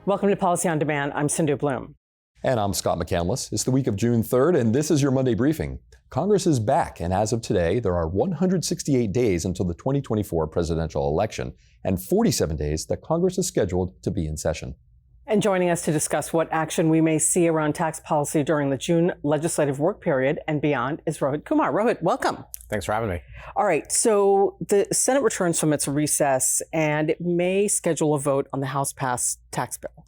Welcome to Policy on Demand. I'm Sindhu Blume. And I'm Scott McCandless. It's the week of June 3rd, and this is your Monday briefing. Congress is back, and as of today, there are 168 days until the 2024 presidential election, and 47 days that Congress is scheduled to be in session. And joining us to discuss what action we may see around tax policy during the June legislative work period and beyond is Rohit Kumar. Rohit, welcome. Thanks for having me. All right, so the Senate returns from its recess, and it may schedule a vote on the House-passed tax bill.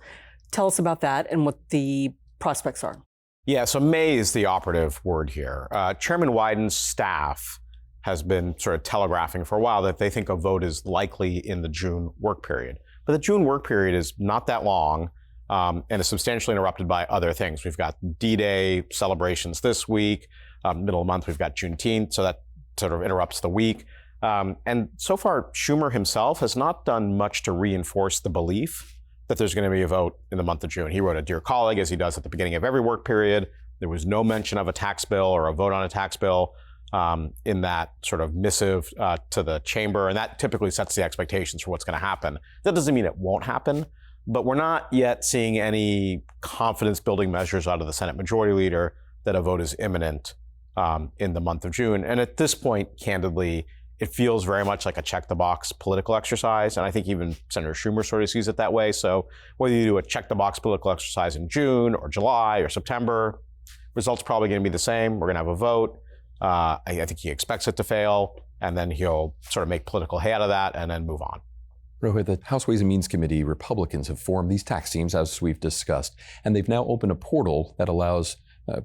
Tell us about that and what the prospects are. Yeah, so may is the operative word here. Chairman Wyden's staff has been sort of telegraphing for a while that they think a vote is likely in the June work period. But the June work period is not that long and is substantially interrupted by other things. We've got D-Day celebrations this week. Middle of the month, we've got Juneteenth, so that sort of interrupts the week. And so far, Schumer himself has not done much to reinforce the belief that there's going to be a vote in the month of June. He wrote a Dear Colleague, as he does at the beginning of every work period. There was no mention of a tax bill or a vote on a tax bill in that sort of missive to the chamber, and that typically sets the expectations for what's going to happen. That doesn't mean it won't happen, but we're not yet seeing any confidence-building measures out of the Senate Majority Leader that a vote is imminent in the month of June. And at this point, candidly, it feels very much like a check-the-box political exercise, and I think even Senator Schumer sort of sees it that way. So whether you do a check-the-box political exercise in June or July or September, results probably going to be the same. We're going to have a vote. I think he expects it to fail, and then he'll sort of make political hay out of that and then move on. Rohit, the House Ways and Means Committee Republicans have formed these tax teams, as we've discussed, and they've now opened a portal that allows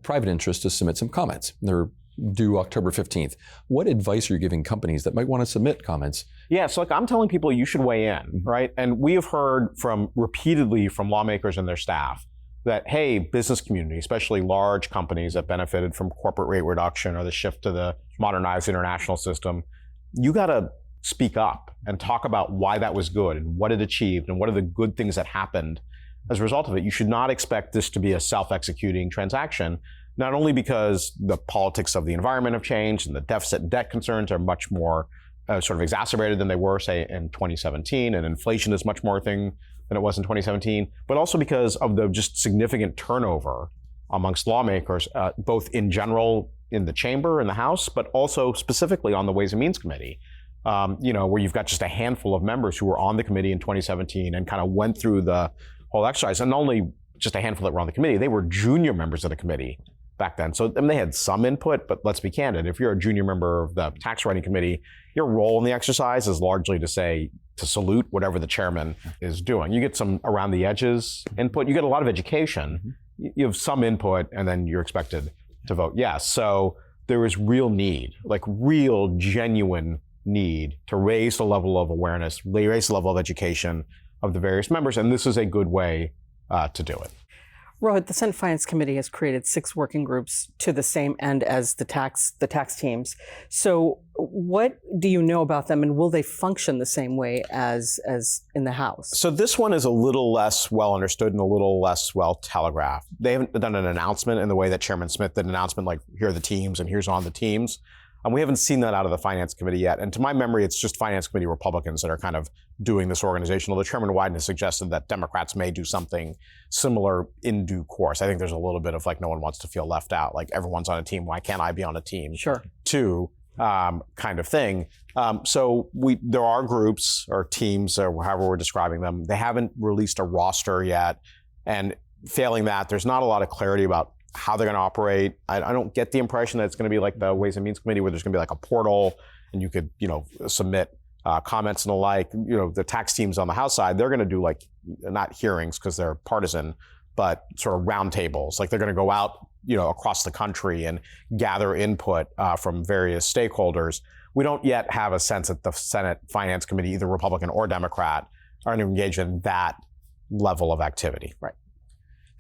private interests to submit some comments. They're due October 15th. What advice are you giving companies that might want to submit comments? Yeah, so I'm telling people you should weigh in, right? And we have heard repeatedly from lawmakers and their staff that, hey, business community, especially large companies that benefited from corporate rate reduction or the shift to the modernized international system, you got to speak up and talk about why that was good and what it achieved and what are the good things that happened as a result of it. You should not expect this to be a self-executing transaction, not only because the politics of the environment have changed and the deficit and debt concerns are much more sort of exacerbated than they were, say, in 2017, and inflation is much more a thing than it was in 2017, but also because of the just significant turnover amongst lawmakers, both in general in the chamber, in the House, but also specifically on the Ways and Means Committee, where you've got just a handful of members who were on the committee in 2017 and kind of went through the whole exercise. And not only just a handful that were on the committee, they were junior members of the committee back then. So they had some input, but let's be candid. If you're a junior member of the tax writing committee, your role in the exercise is largely to salute whatever the chairman is doing. You get some around the edges input. You get a lot of education. You have some input, and then you're expected to vote yes. So there is real need, like real genuine need to raise the level of awareness, raise the level of education of the various members. And this is a good way to do it. Rohit, the Senate Finance Committee has created 6 working groups to the same end as the tax teams. So what do you know about them, and will they function the same way as in the House? So this one is a little less well understood and a little less well telegraphed. They haven't done an announcement in the way that Chairman Smith did an announcement like, here are the teams and here's on the teams. And we haven't seen that out of the Finance Committee yet. And to my memory, it's just Finance Committee Republicans that are kind of doing this organization. Although Chairman Wyden has suggested that Democrats may do something similar in due course. I think there's a little bit of like, no one wants to feel left out. Like, everyone's on a team. Why can't I be on a team? Sure. Too, kind of thing. So there are groups or teams, or however we're describing them. They haven't released a roster yet. And failing that, there's not a lot of clarity about how they're going to operate. I don't get the impression that it's going to be like the Ways and Means Committee, where there's going to be like a portal and you could, submit comments and the like. The tax teams on the House side, they're going to do like, not hearings because they're partisan, but sort of roundtables. Like, they're going to go out, across the country and gather input from various stakeholders. We don't yet have a sense that the Senate Finance Committee, either Republican or Democrat, are going to engage in that level of activity. Right.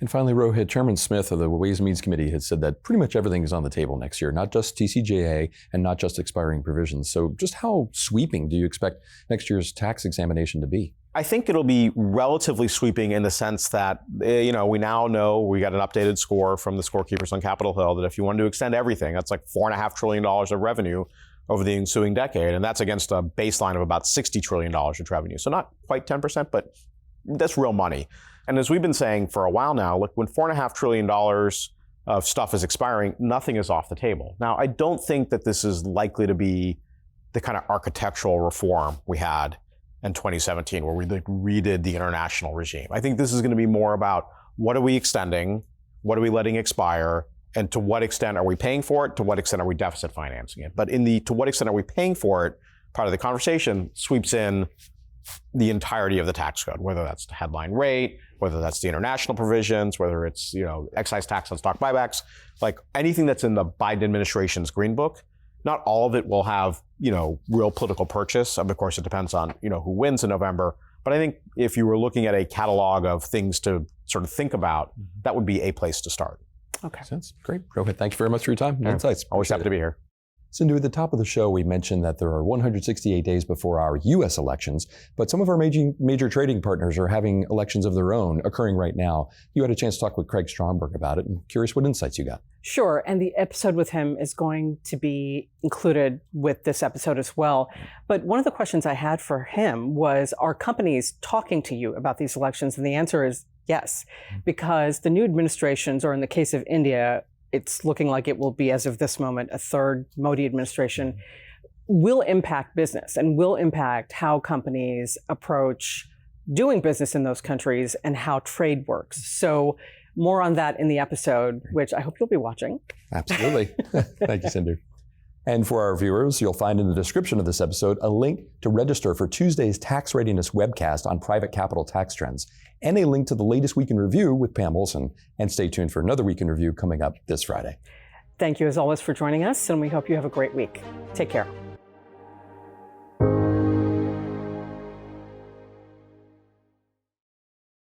And finally, Rohit, Chairman Smith of the Ways and Means Committee has said that pretty much everything is on the table next year, not just TCJA and not just expiring provisions. So just how sweeping do you expect next year's tax examination to be? I think it'll be relatively sweeping in the sense that, we now know, we got an updated score from the scorekeepers on Capitol Hill, that if you wanted to extend everything, that's like $4.5 trillion of revenue over the ensuing decade. And that's against a baseline of about $60 trillion of revenue. So not quite 10%, but that's real money. And as we've been saying for a while now, look, when $4.5 trillion of stuff is expiring, nothing is off the table. Now, I don't think that this is likely to be the kind of architectural reform we had in 2017, where we redid the international regime. I think this is going to be more about what are we extending, what are we letting expire, and to what extent are we paying for it, to what extent are we deficit financing it. But in the to what extent are we paying for it, part of the conversation sweeps in the entirety of the tax code, whether that's the headline rate, whether that's the international provisions, whether it's excise tax on stock buybacks, like anything that's in the Biden administration's Green Book. Not all of it will have real political purchase. Of course, it depends on who wins in November. But I think if you were looking at a catalog of things to sort of think about, that would be a place to start. Okay. Sense. Great. Rohit, thank you very much for your time and insights. Always happy to be here. Sindhu, at the top of the show, we mentioned that there are 168 days before our U.S. elections, but some of our major trading partners are having elections of their own occurring right now. You had a chance to talk with Craig Stromberg about it. I'm curious what insights you got. Sure, and the episode with him is going to be included with this episode as well. But one of the questions I had for him was, are companies talking to you about these elections? And the answer is yes, because the new administrations, or in the case of India, it's looking like it will be, as of this moment, a third Modi administration, will impact business and will impact how companies approach doing business in those countries and how trade works. So more on that in the episode, which I hope you'll be watching. Absolutely. Thank you, Sindhu. And for our viewers, you'll find in the description of this episode a link to register for Tuesday's Tax Readiness webcast on private capital tax trends, and a link to the latest Week in Review with Pam Olson. And stay tuned for another Week in Review coming up this Friday. Thank you, as always, for joining us, and we hope you have a great week. Take care.